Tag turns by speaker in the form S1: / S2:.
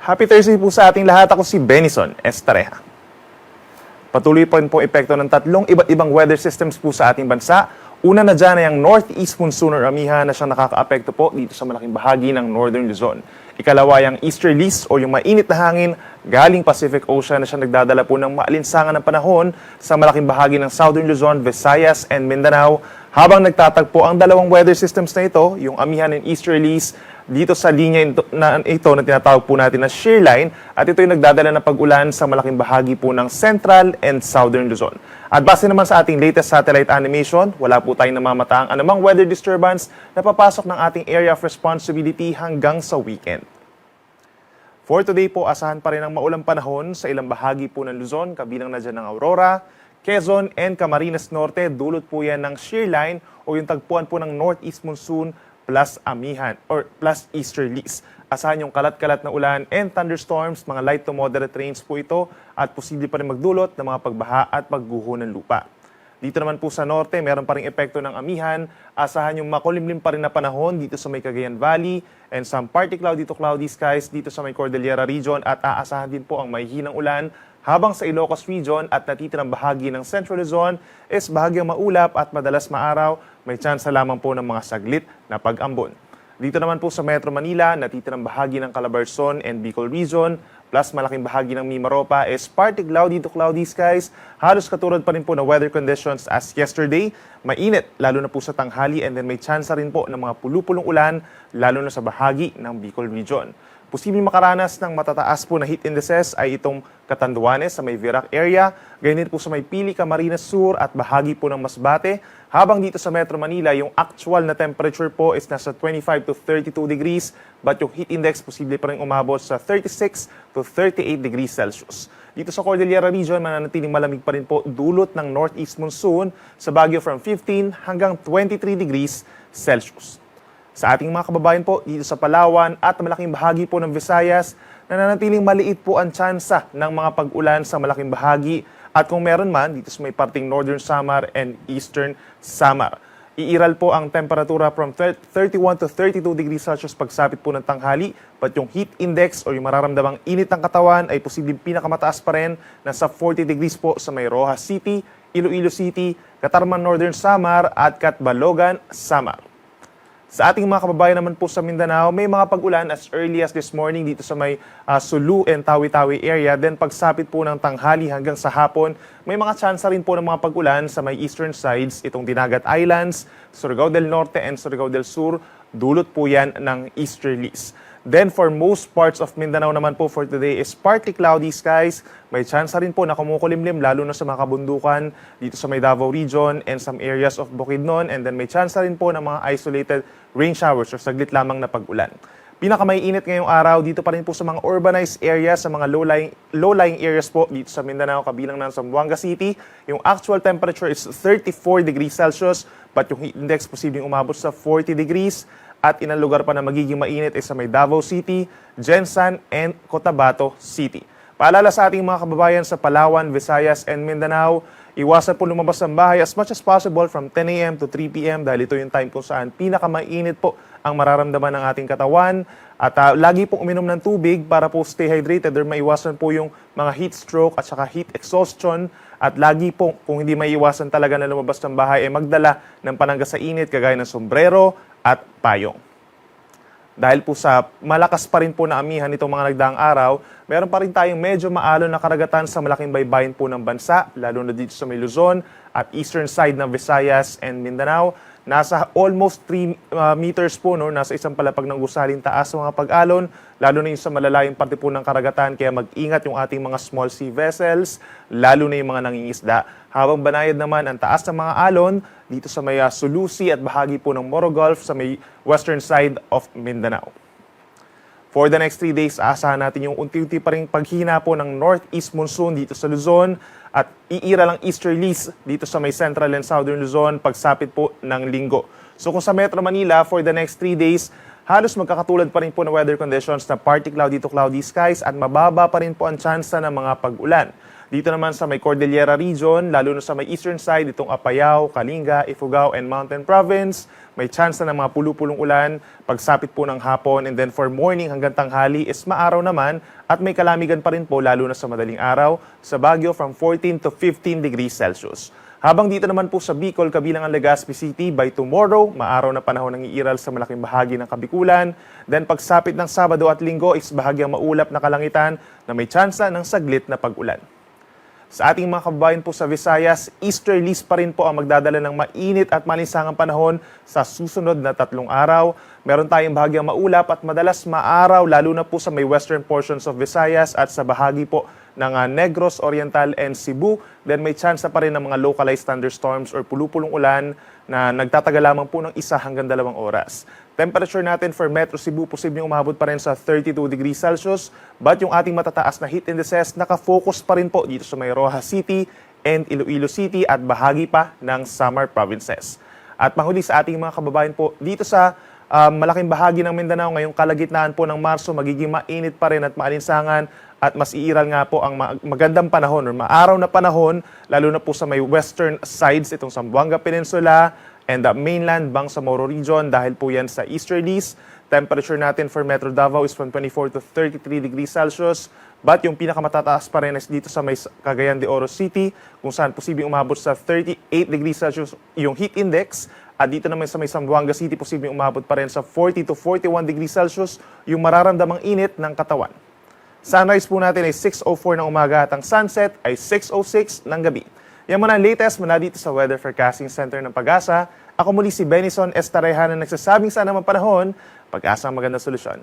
S1: Happy Thursday po sa ating lahat. Ako si Benison Estareja. Patuloy po rin po epekto ng tatlong iba't ibang weather systems po sa ating bansa. Una na dyan ay ang Northeast Monsoon or Amihan na siyang nakaka-apekto po dito sa malaking bahagi ng Northern Luzon. Ikalawa ay ang Easterlies o yung mainit na hangin galing Pacific Ocean na siya nagdadala po ng maalinsangan ng panahon sa malaking bahagi ng Southern Luzon, Visayas, and Mindanao. Habang nagtatagpo ang dalawang weather systems na ito, yung Amihan and Easterlies, dito sa linya na tinatawag po natin na shear line, at ito yung nagdadala ng pag-ulan sa malaking bahagi po ng Central and Southern Luzon. At base naman sa ating latest satellite animation, wala po tayong namamataang anumang weather disturbance na papasok ng ating area of responsibility hanggang sa weekend. For today po, asahan pa rin ang maulang panahon sa ilang bahagi po ng Luzon, kabilang na dyan ng Aurora, Quezon, and Camarines Norte. Dulot po yan ng shear line o yung tagpuan po ng Northeast Monsoon plus Amihan or plus Easterlies. Asahan yung kalat-kalat na ulan and thunderstorms, mga light to moderate rains po ito at posible pa rin magdulot ng mga pagbaha at pagguho ng lupa. Dito naman po sa norte, meron pa ring epekto ng Amihan. Asahan yung makulimlim pa rin na panahon dito sa may Cagayan Valley and some partly cloudy to cloudy skies dito sa may Cordillera region at aasahan din po ang mahihinang ulan habang sa Ilocos region at natitirang bahagi ng Central Luzon is bahagyang maulap at madalas maaraw, may tsansa lamang po ng mga saglit na pag-ambon. Dito naman po sa Metro Manila, natitirang bahagi ng Calabarzon and Bicol region, plus malaking bahagi ng Mimaropa is partly cloudy to cloudy skies. Halos katulad pa rin po na weather conditions as yesterday. Mainit, lalo na po sa tanghali, and then may tsansa rin po ng mga pulupulong ulan, lalo na sa bahagi ng Bicol region. Posibleng makaranas ng matataas po na heat indices ay itong Catanduanes sa may Virac area, ganyan po sa may Pili, Camarines Sur at bahagi po ng Masbate. Habang dito sa Metro Manila, yung actual na temperature po is nasa 25 to 32 degrees, but yung heat index posible pa rin umabot sa 36 to 38 degrees Celsius. Dito sa Cordillera region, mananatiling malamig pa rin po dulot ng Northeast Monsoon sa Baguio from 15 hanggang 23 degrees Celsius. Sa ating mga kababayan po dito sa Palawan at malaking bahagi po ng Visayas, nananatiling maliit po ang tsansa ng mga pag-ulan sa malaking bahagi at kung meron man dito sa may parting Northern Samar and Eastern Samar. Iiral po ang temperatura from 31 to 32 degrees Celsius pagsapit po ng tanghali, but yung heat index o yung mararamdamang init ng katawan ay posibleng pinakamataas pa rin, nasa 40 degrees po sa may Rojas City, Iloilo City, Catarman Northern Samar at Catbalogan Samar. Sa ating mga kababayan naman po sa Mindanao, may mga pag-ulan as early as this morning dito sa may Sulu and Tawi-Tawi area. Then pagsapit po ng tanghali hanggang sa hapon, may mga tsansa rin po ng mga pag-ulan sa may eastern sides, itong Dinagat Islands, Surigao del Norte and Surigao del Sur. Dulot po yan ng easterlies. Then for most parts of Mindanao naman po for today is partly cloudy skies. May tsansa rin po na kumukulimlim lalo na sa mga kabundukan dito sa may Davao region and some areas of Bukidnon. And then may tsansa rin po ng mga isolated rain showers or saglit lamang na pag-ulan. Pinakamaiinit ngayong araw dito pa rin po sa mga urbanized areas, sa mga low-lying areas po dito sa Mindanao, kabilang ng Zamboanga City. Yung actual temperature is 34 degrees Celsius, but yung heat index posibleng umabot sa 40 degrees. At ilang lugar pa na magiging mainit ay sa may Davao City, Jensan, and Cotabato City. Paalala sa ating mga kababayan sa Palawan, Visayas, and Mindanao, iwasan po lumabas ng bahay as much as possible from 10 a.m. to 3 p.m. dahil ito yung time kung saan pinakamainit po ang mararamdaman ng ating katawan. At lagi pong uminom ng tubig para po stay hydrated or maiwasan po yung mga heat stroke at saka heat exhaustion. At lagi po, kung hindi maiwasan talaga na lumabas ng bahay, ay magdala ng panangga sa init kagaya ng sombrero at payong. Dahil po sa malakas pa rin po na amihan itong mga nagdaang araw, meron pa rin tayong medyo maalon na karagatan sa malaking baybayin po ng bansa, lalo na dito sa may Luzon at eastern side ng Visayas and Mindanao. Nasa almost 3 meters po, no? Nasa isang palapag ng gusaling taas sa mga pag-alon, lalo na yung sa malalayong parte po ng karagatan, kaya mag-ingat yung ating mga small sea vessels, lalo na yung mga nangingisda. Habang banayad naman ang taas ng mga alon, dito sa may Sulusi at bahagi po ng Moro Gulf sa may western side of Mindanao. For the next 3 days, aasahan natin yung unti-unti pa rin paghina po ng northeast monsoon dito sa Luzon at iira lang easterlies dito sa may central and southern Luzon pagsapit po ng linggo. So kung sa Metro Manila, for the next 3 days, halos magkakatulad pa rin po ng weather conditions na partly cloudy to cloudy skies at mababa pa rin po ang tsansa ng mga pag-ulan. Dito naman sa may Cordillera region, lalo na sa may eastern side, itong Apayao, Kalinga, Ifugao, and Mountain Province, may chance na ng mga pulu-pulong ulan pagsapit po ng hapon, and then for morning hanggang tanghali is maaraw naman at may kalamigan pa rin po lalo na sa madaling araw sa Baguio from 14 to 15 degrees Celsius. Habang dito naman po sa Bicol, kabilang ang Legazpi City, by tomorrow, maaraw na panahon ng iiral sa malaking bahagi ng Kabikulan. Then pagsapit ng Sabado at Linggo is bahagyang maulap na kalangitan na may tsansa ng saglit na pag-ulan. Sa ating mga kababayan po sa Visayas, easterlies pa rin po ang magdadala ng mainit at malinsangang panahon sa susunod na 3 araw. Meron tayong bahagyang maulap at madalas maaraw lalo na po sa may western portions of Visayas at sa bahagi po ng Negros Oriental and Cebu. Then may chance pa rin ng mga localized thunderstorms or pulu-pulong ulan na nagtatagal lamang po ng 1 hanggang 2 oras. Temperature natin for Metro Cebu, posibleng umabot pa rin sa 32 degrees Celsius. But yung ating matataas na heat indices, nakafocus pa rin po dito sa may Rojas City and Iloilo City at bahagi pa ng Samar Provinces. At panghuli sa ating mga kababayan po, dito sa malaking bahagi ng Mindanao, ngayong kalagitnaan po ng Marso, magiging mainit pa rin at maalinsangan at mas iiral nga po ang magandang panahon or maaraw na panahon, lalo na po sa may western sides, itong Zamboanga Peninsula and the mainland Bangsamoro region dahil po yan sa easterlies. Temperature natin for Metro Davao is from 24 to 33 degrees Celsius. But yung pinakamatataas pa rin is dito sa may Cagayan de Oro City, kung saan posibleng umabot sa 38 degrees Celsius yung heat index. At dito naman sa may Zamboanga City, posibleng umabot pa rin sa 40 to 41 degrees Celsius yung mararamdamang init ng katawan. Sunrise po natin ay 6:04 ng umaga at ang sunset ay 6:06 ng gabi. Yan muna ang latest mula dito sa Weather Forecasting Center ng Pag-asa. Ako muli si Benison Estareha na nagsasabing sana ang panahon, pag-asa ang magandang solusyon.